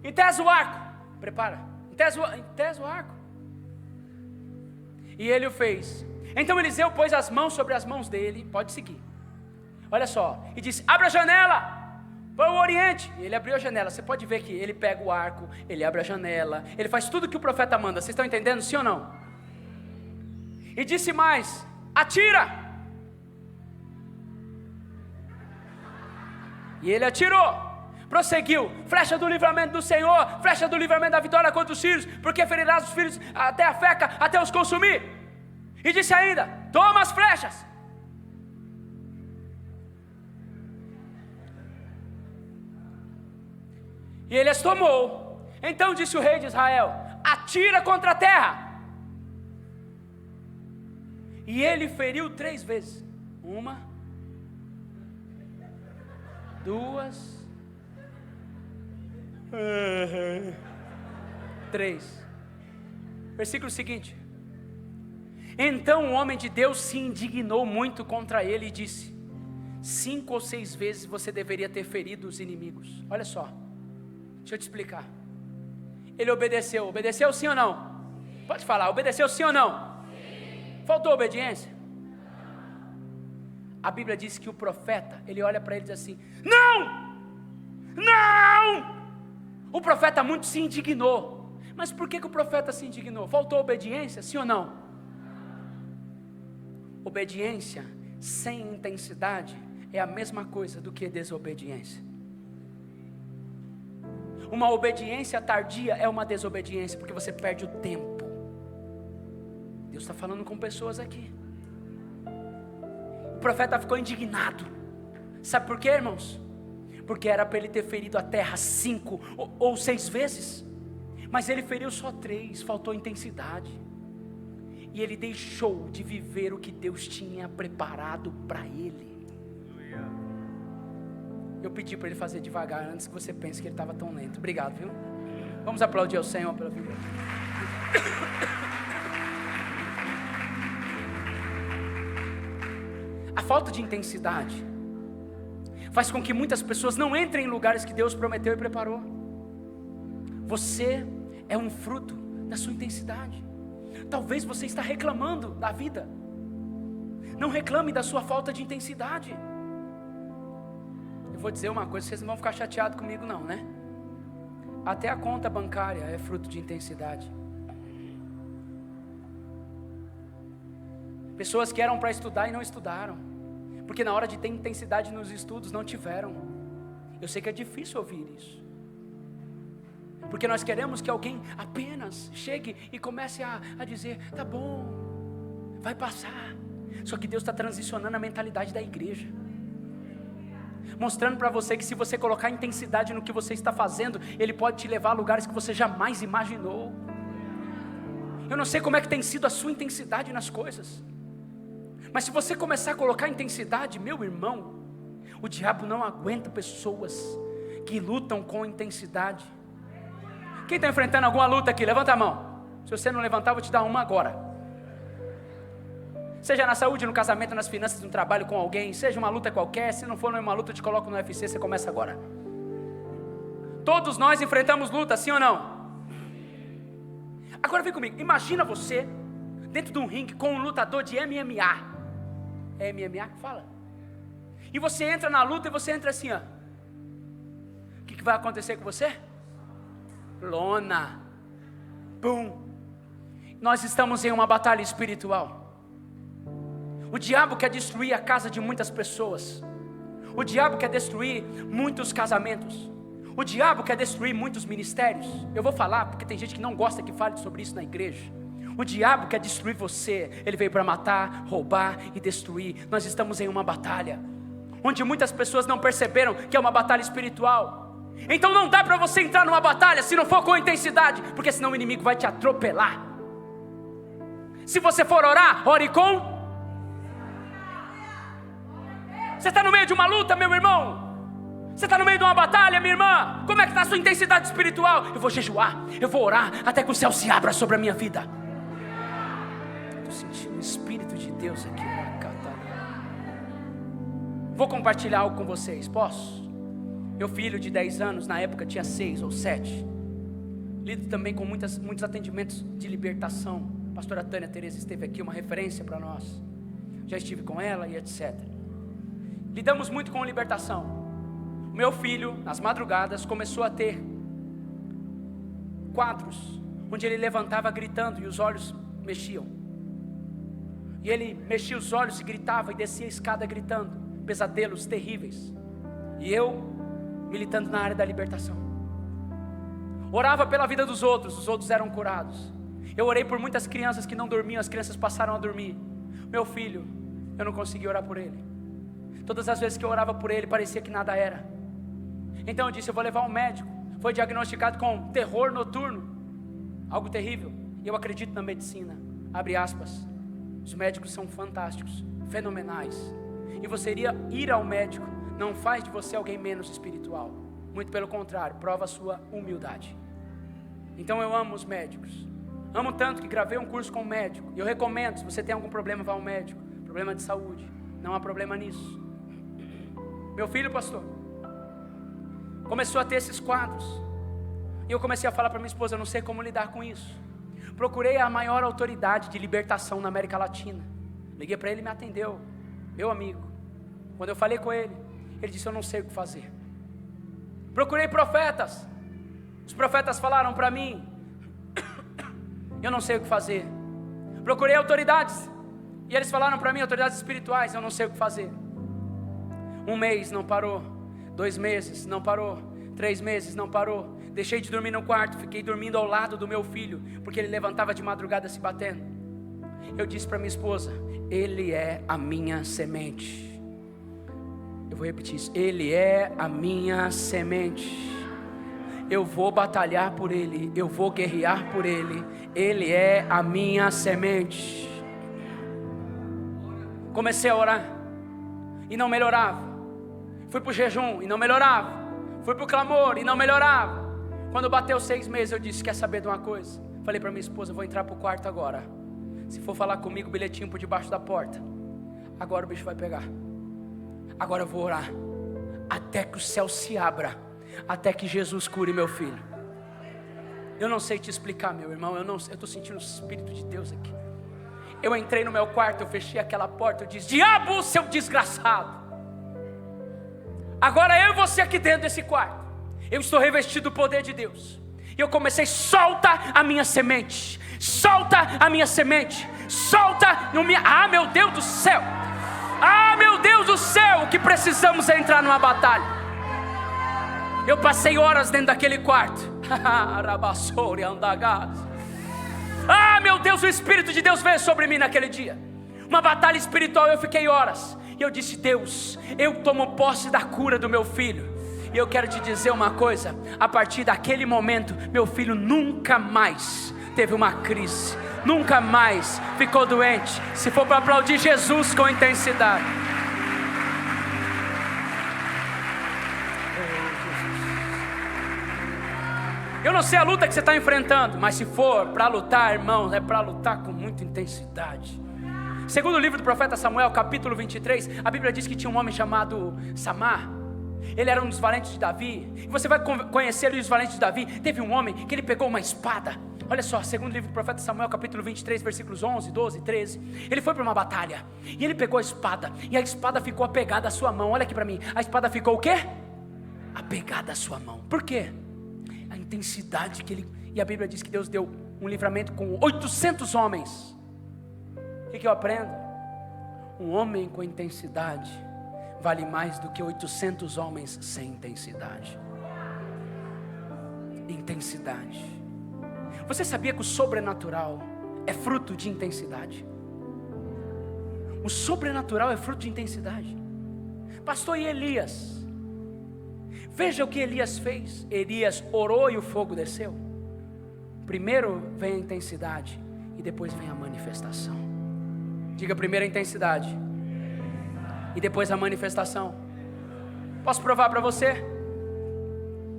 entesa o arco. Prepara, entesa o arco. E ele o fez. Então Eliseu pôs as mãos sobre as mãos dele. Pode seguir. Olha só. E disse, abre a janela para o oriente. E ele abriu a janela. Você pode ver que ele pega o arco, ele abre a janela, ele faz tudo que o profeta manda. Vocês estão entendendo, sim ou não? E disse mais, atira. E ele atirou. Prosseguiu, flecha do livramento do Senhor, flecha do livramento da vitória contra os filhos, porque ferirás os filhos até a feca, até os consumir. E disse ainda, toma as flechas. E ele as tomou. Então disse o rei de Israel: atira contra a terra. E ele feriu 3 vezes. 1, 2, 3. Versículo seguinte: então o homem de Deus se indignou muito contra ele e disse: 5 ou 6 vezes você deveria ter ferido os inimigos. Olha só, deixa eu te explicar. Ele obedeceu. Obedeceu sim ou não? Pode falar, obedeceu sim ou não? Faltou obediência? A Bíblia diz que o profeta, ele olha para ele e diz assim: não! Não! O profeta muito se indignou. Mas por que o profeta se indignou? Faltou obediência, sim ou não? Obediência sem intensidade é a mesma coisa do que desobediência. Uma obediência tardia é uma desobediência, porque você perde o tempo. Deus está falando com pessoas aqui. O profeta ficou indignado. Sabe por quê, irmãos? Porque era para ele ter ferido a terra 5 ou 6 vezes, mas ele feriu só 3, faltou intensidade. E ele deixou de viver o que Deus tinha preparado para ele. Eu pedi para ele fazer devagar, antes que você pense que ele estava tão lento. Obrigado, viu? Vamos aplaudir ao Senhor pela vida. A falta de intensidade faz com que muitas pessoas não entrem em lugares que Deus prometeu e preparou. Você é um fruto da sua intensidade. Talvez você está reclamando da vida. Não reclame da sua falta de intensidade. Eu vou dizer uma coisa, vocês não vão ficar chateados comigo não, né? Até a conta bancária é fruto de intensidade. Pessoas que eram para estudar e não estudaram, porque na hora de ter intensidade nos estudos não tiveram. Eu sei que é difícil ouvir isso, porque nós queremos que alguém apenas chegue e comece a dizer: tá bom, vai passar. Só que Deus está transicionando a mentalidade da igreja, mostrando para você que se você colocar intensidade no que você está fazendo, Ele pode te levar a lugares que você jamais imaginou. Eu não sei como é que tem sido a sua intensidade nas coisas, mas se você começar a colocar intensidade, meu irmão, o diabo não aguenta pessoas que lutam com intensidade. Quem está enfrentando alguma luta aqui? Levanta a mão. Se você não levantar, eu vou te dar uma agora. Seja na saúde, no casamento, nas finanças, no trabalho com alguém, seja uma luta qualquer. Se não for uma luta, eu te coloco no UFC, você começa agora. Todos nós enfrentamos luta, sim ou não? Agora vem comigo, imagina você dentro de um ringue com um lutador de MMA. É MMA que fala? E você entra na luta e você entra assim, ó. O que vai acontecer com você? Lona. Bum. Nós estamos em uma batalha espiritual. O diabo quer destruir a casa de muitas pessoas. O diabo quer destruir muitos casamentos. O diabo quer destruir muitos ministérios. Eu vou falar porque tem gente que não gosta que fale sobre isso na igreja. O diabo quer destruir você. Ele veio para matar, roubar e destruir. Nós estamos em uma batalha onde muitas pessoas não perceberam que é uma batalha espiritual. Então não dá para você entrar numa batalha se não for com intensidade, porque senão o inimigo vai te atropelar. Se você for orar, ore com... Você está no meio de uma luta, meu irmão. Você está no meio de uma batalha, minha irmã. Como é que está a sua intensidade espiritual? Eu vou jejuar, eu vou orar até que o céu se abra sobre a minha vida. Estou sentindo o Espírito de Deus aqui. Vou compartilhar algo com vocês, posso? Meu filho de 10 anos, na época tinha 6 ou 7. Lido também com muitos atendimentos de libertação. A pastora Tânia Tereza esteve aqui, uma referência para nós. Já estive com ela e etc. Lidamos muito com libertação. O meu filho, nas madrugadas, começou a ter quadros, onde ele levantava gritando e os olhos mexiam. E ele mexia os olhos e gritava e descia a escada gritando. Pesadelos terríveis. E eu, militando na área da libertação. Orava pela vida dos outros, os outros eram curados. Eu orei por muitas crianças que não dormiam, as crianças passaram a dormir. Meu filho, eu não conseguia orar por ele. Todas as vezes que eu orava por ele, parecia que nada era. Então eu disse, eu vou levar um médico. Foi diagnosticado com terror noturno, algo terrível. E eu acredito na medicina, abre aspas. Os médicos são fantásticos, fenomenais. E você iria ir ao médico não faz de você alguém menos espiritual. Muito pelo contrário, prova a sua humildade. Então eu amo os médicos. Amo tanto que gravei um curso com um médico. E eu recomendo, se você tem algum problema, vá ao médico. Problema de saúde, não há problema nisso. Meu filho, pastor, começou a ter esses quadros. E eu comecei a falar para minha esposa, eu não sei como lidar com isso. Procurei a maior autoridade de libertação na América Latina. Liguei para ele e me atendeu, meu amigo. Quando eu falei com ele, ele disse, eu não sei o que fazer. Procurei profetas. Os profetas falaram para mim, eu não sei o que fazer. Procurei autoridades, e eles falaram para mim, autoridades espirituais, eu não sei o que fazer. 1 mês não parou, 2 meses não parou, 3 meses não parou. Deixei de dormir no quarto, fiquei dormindo ao lado do meu filho, porque ele levantava de madrugada se batendo. Eu disse para minha esposa, ele é a minha semente. Eu vou repetir isso, ele é a minha semente. Eu vou batalhar por ele, eu vou guerrear por ele. Ele é a minha semente. Comecei a orar e não melhorava. Fui para o jejum e não melhorava. Fui para o clamor e não melhorava. Quando bateu 6 meses eu disse, quer saber de uma coisa? Falei para minha esposa, vou entrar para o quarto agora. Se for falar comigo, bilhetinho por debaixo da porta. Agora o bicho vai pegar. Agora eu vou orar até que o céu se abra, até que Jesus cure meu filho. Eu não sei te explicar, meu irmão, eu estou sentindo o Espírito de Deus aqui. Eu entrei no meu quarto, eu fechei aquela porta, eu disse, diabo, seu desgraçado, agora eu e você aqui dentro desse quarto, eu estou revestido do poder de Deus. E eu comecei, solta a minha semente, solta a minha semente, solta no minha... Ah, meu Deus do céu, ah, meu Deus do céu, que precisamos é entrar numa batalha. Eu passei horas dentro daquele quarto. Ah, meu Deus, o Espírito de Deus veio sobre mim naquele dia. Uma batalha espiritual, eu fiquei horas. E eu disse, Deus, eu tomo posse da cura do meu filho. E eu quero te dizer uma coisa, a partir daquele momento, meu filho nunca mais teve uma crise, nunca mais ficou doente. Se for para aplaudir Jesus com intensidade. Eu não sei a luta que você está enfrentando, mas se for para lutar, irmãos, é para lutar com muita intensidade. Segundo o livro do profeta Samuel, capítulo 23, a Bíblia diz que tinha um homem chamado Samar. Ele era um dos valentes de Davi. E você vai conhecer os valentes de Davi. Teve um homem que ele pegou uma espada. Olha só, segundo o livro do profeta Samuel, capítulo 23, versículos 11, 12, 13. Ele foi para uma batalha e ele pegou a espada, e a espada ficou apegada à sua mão. Olha aqui para mim, a espada ficou o quê? Apegada à sua mão. Por quê? A intensidade que ele... E a Bíblia diz que Deus deu um livramento com 800 homens. O que eu aprendo? Um homem com intensidade vale mais do que 800 homens sem intensidade. Intensidade. Você sabia que o sobrenatural é fruto de intensidade? O sobrenatural é fruto de intensidade. Pastor, e Elias? Veja o que Elias fez. Elias orou e o fogo desceu. Primeiro vem a intensidade e depois vem a manifestação. Diga, primeiro a intensidade e depois a manifestação. Posso provar para você?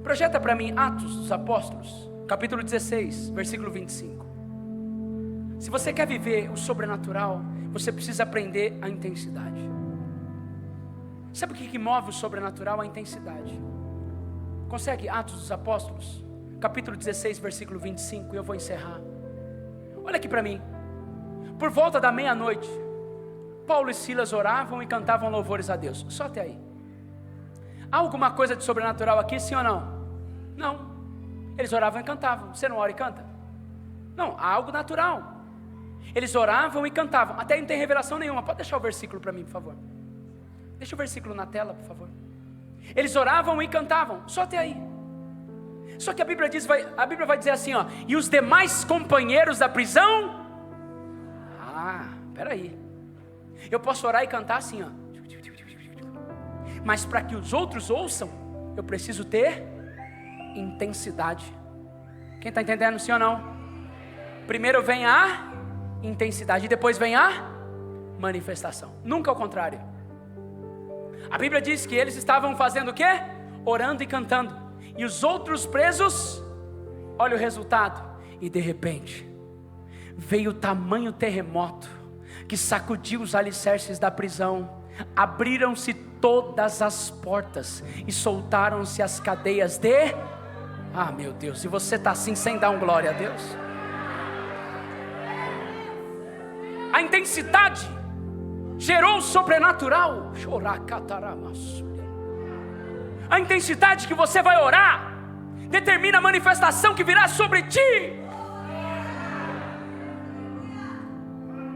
Projeta para mim Atos dos Apóstolos, capítulo 16, versículo 25. Se você quer viver o sobrenatural, você precisa aprender a intensidade. Sabe o que move o sobrenatural? A intensidade. Consegue Atos dos Apóstolos, capítulo 16, versículo 25, e eu vou encerrar. Olha aqui para mim. Por volta da meia-noite, Paulo e Silas oravam e cantavam louvores a Deus. Só até aí. Há alguma coisa de sobrenatural aqui, sim ou não? Não. Eles oravam e cantavam. Você não ora e canta? Não, há algo natural. Eles oravam e cantavam. Até aí não tem revelação nenhuma. Pode deixar o versículo para mim, por favor. Deixa o versículo na tela, por favor. Eles oravam e cantavam. Só até aí. Só que a Bíblia vai dizer assim, ó. E os demais companheiros da prisão... Ah, peraí. Eu posso orar e cantar assim, ó. Mas para que os outros ouçam, eu preciso ter intensidade. Quem está entendendo, sim ou não? Primeiro vem a intensidade, e depois vem a manifestação. Nunca ao contrário. A Bíblia diz que eles estavam fazendo o quê? Orando e cantando. E os outros presos, olha o resultado. E de repente, veio o tamanho terremoto que sacudiu os alicerces da prisão. Abriram-se todas as portas e soltaram-se as cadeias de... Ah, meu Deus, e você está assim sem dar um glória a Deus? A intensidade gerou o sobrenatural. A intensidade que você vai orar determina a manifestação que virá sobre ti.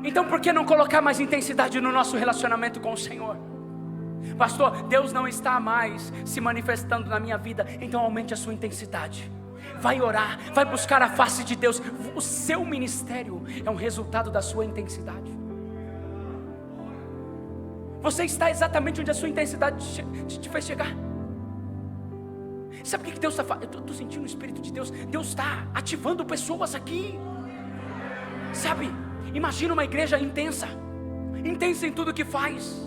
Então por que não colocar mais intensidade no nosso relacionamento com o Senhor? Pastor, Deus não está mais se manifestando na minha vida, então aumente a sua intensidade. Vai orar, vai buscar a face de Deus. O seu ministério é um resultado da sua intensidade. Você está exatamente onde a sua intensidade te fez chegar. Sabe o que Deus está fazendo? Eu estou sentindo o Espírito de Deus. Deus está ativando pessoas aqui. Sabe, imagina uma igreja intensa em tudo que faz.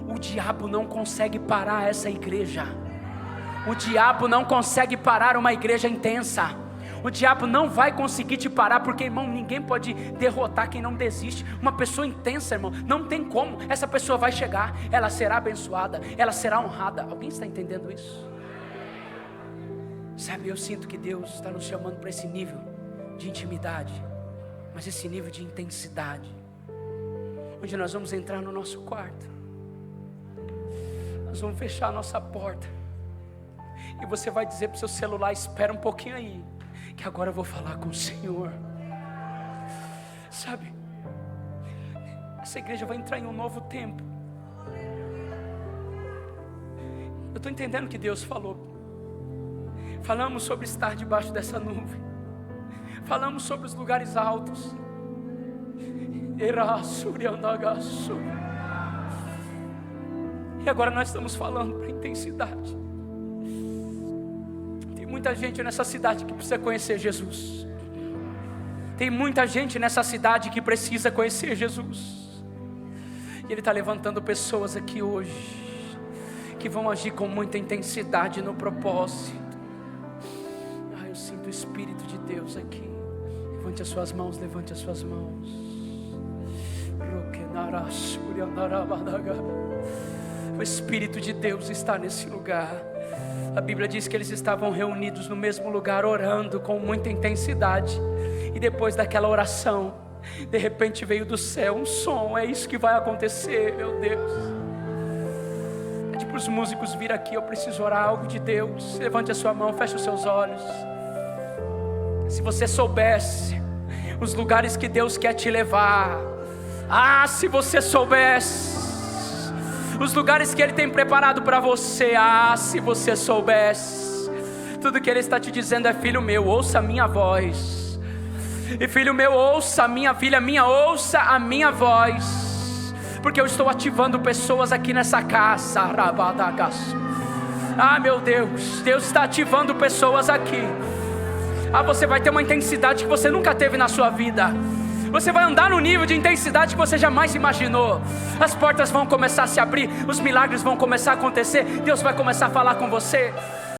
O diabo não consegue parar essa igreja. O diabo não consegue parar uma igreja intensa. O diabo não vai conseguir te parar, porque, irmão, ninguém pode derrotar quem não desiste. Uma pessoa intensa, irmão, não tem como. Essa pessoa vai chegar, ela será abençoada, ela será honrada. Alguém está entendendo isso? Sabe, eu sinto que Deus está nos chamando para esse nível de intimidade, mas esse nível de intensidade, onde nós vamos entrar no nosso quarto, nós vamos fechar a nossa porta, e você vai dizer para o seu celular: espera um pouquinho aí, que agora eu vou falar com o Senhor. Sabe, essa igreja vai entrar em um novo tempo. Eu estou entendendo o que Deus falou. Falamos sobre estar debaixo dessa nuvem. Falamos sobre os lugares altos. E agora nós estamos falando para intensidade. Tem muita gente nessa cidade que precisa conhecer Jesus. Tem muita gente nessa cidade que precisa conhecer Jesus. E Ele está levantando pessoas aqui hoje que vão agir com muita intensidade no propósito. Eu sinto o Espírito de Deus aqui. Levante as suas mãos, levante as suas mãos. O Espírito de Deus está nesse lugar. A Bíblia diz que eles estavam reunidos no mesmo lugar, orando com muita intensidade. E depois daquela oração, de repente veio do céu um som. É isso que vai acontecer, meu Deus. Pede para os músicos vir aqui, eu preciso orar algo de Deus. Levante a sua mão, feche os seus olhos. Se você soubesse os lugares que Deus quer te levar. Ah, se você soubesse os lugares que Ele tem preparado para você. Ah, se você soubesse. Tudo que Ele está te dizendo é: filho meu, ouça a minha voz. E filho meu, ouça a minha filha minha, ouça a minha voz. Porque eu estou ativando pessoas aqui nessa casa. Ah, meu Deus, Deus está ativando pessoas aqui. Ah, você vai ter uma intensidade que você nunca teve na sua vida. Você vai andar no nível de intensidade que você jamais imaginou. As portas vão começar a se abrir, os milagres vão começar a acontecer. Deus vai começar a falar com você.